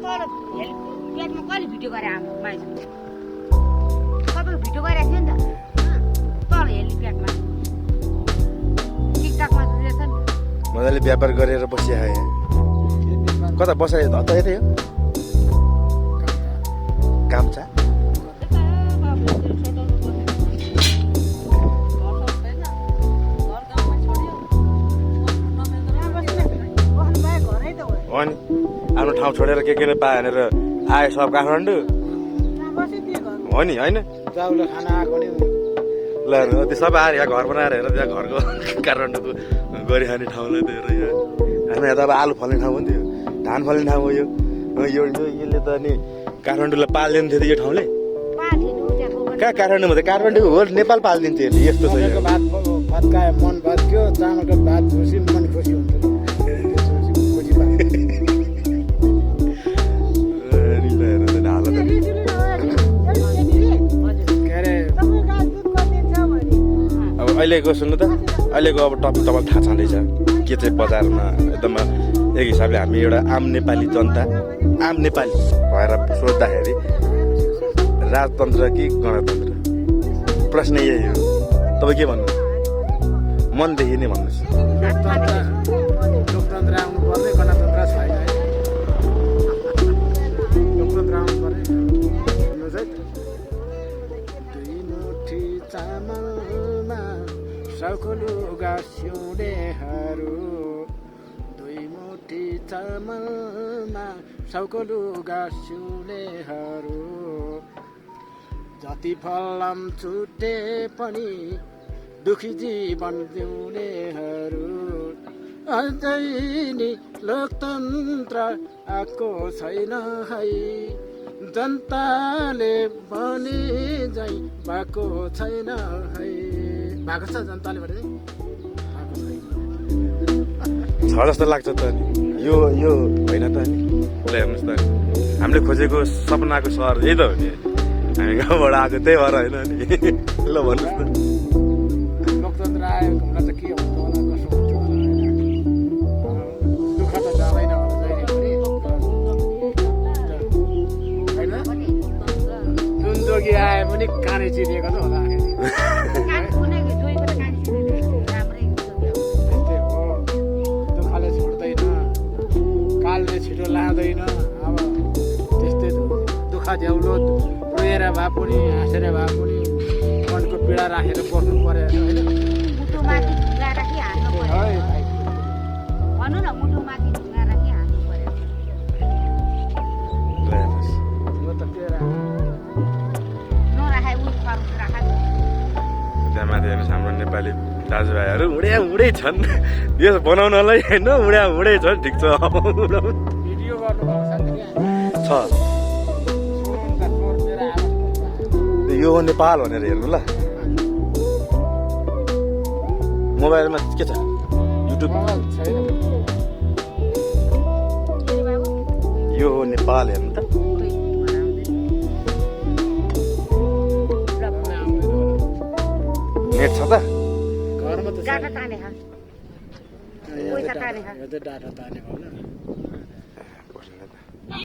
तल पेटमा कहिले भिडियो गरे हाम्रो माइस तपाईँको भिडियो गरेको थियो नि त तल हेलिप्याडमा टिकटकमा दिएछ नि मजाले व्यापार गरेर बसिआए कता बसाइ त यतै हो कामचा अनि आफ्नो ठाउँ छोडेर के पाए भनेर आए सब काठमाडौँ हो नि होइन चाउलो खाना आएको नि ल त्यो सबै आएर यहाँ घर बनाएर हेर त्यहाँ घरको काठमाडौँको गरिखाने ठाउँलाई दिएर यहाँ हामी यहाँ त अब आलु फल्ने ठाउँ पनि थियो धान फल्ने ठाउँ हो यो यसले त अनि काठमाडौँलाई पालिदिनु थियो यो ठाउँले कहाँ काठमाडौँमा त काठमाडौँ हो नेपाल पालिदिन्थ्यो यसले यस्तो छ यो भात खाए मन भत्क्यो चामलको भात खुसी मन खुसी हुन्छ अहिलेको सुन्नु त अहिलेको अब टपिक तपाईँलाई थाहा छँदैछ के चाहिँ बजारमा एकदम एक हिसाबले हामी एउटा आम नेपाली जनता आम नेपाली भएर सोद्धाखेरि राजतन्त्र कि गणतन्त्र प्रश्न यही हो तपाईँ के भन्नु मनदेखि नै भन्नुहोस् लोकतन्त्र आउनु पर्ने गणतन्त्र छैन लोकतन्त्र आउनु पर्ने साउको लुगा सिउँडेहरू दुई मुठी चामलमा साउको लुगा सिउँडेहरू जति फलम छुटे पनि दुखी जीवन जिउनेहरू अझै नि लोकतन्त्र आएको छैन है जनताले भने झै भएको छैन है भएको छ जनताले भने छ जस्तो लाग्छ त अनि यो होइन त अनि ल हेर्नुहोस् त हामीले खोजेको सपनाको सहर यही त हो नि हामी गाउँबाट आएको त्यही भएर होइन नि ल भन्नुहोस् त लोकतन्त्र आयो हुन त के हुन्छ होला कसो हुन्छ होला दुःख त जाँदैन होला जहिले पनि होइन जुन जोगी आए पनि काने चिरिएको त होला छिटो लाँदैन अब त्यस्तै दुःख झ्याउलो रोएर भए पनि हाँसेर भए पनि मनको पीडा राखेर बस्नु पर्यो होइन त्यहाँ माथि हेर्नुहोस् हाम्रो नेपाली दाजुभाइहरू उडै छन् यो बनाउनलाई होइन उडै छन् ठिक छ छ यो नेपाल भनेर हेर्नु ल मोबाइलमा के छ युट्युब यो हो नेपाल हेर्नु त नेट छ त घरमा त डाटा ताने डाटा ताने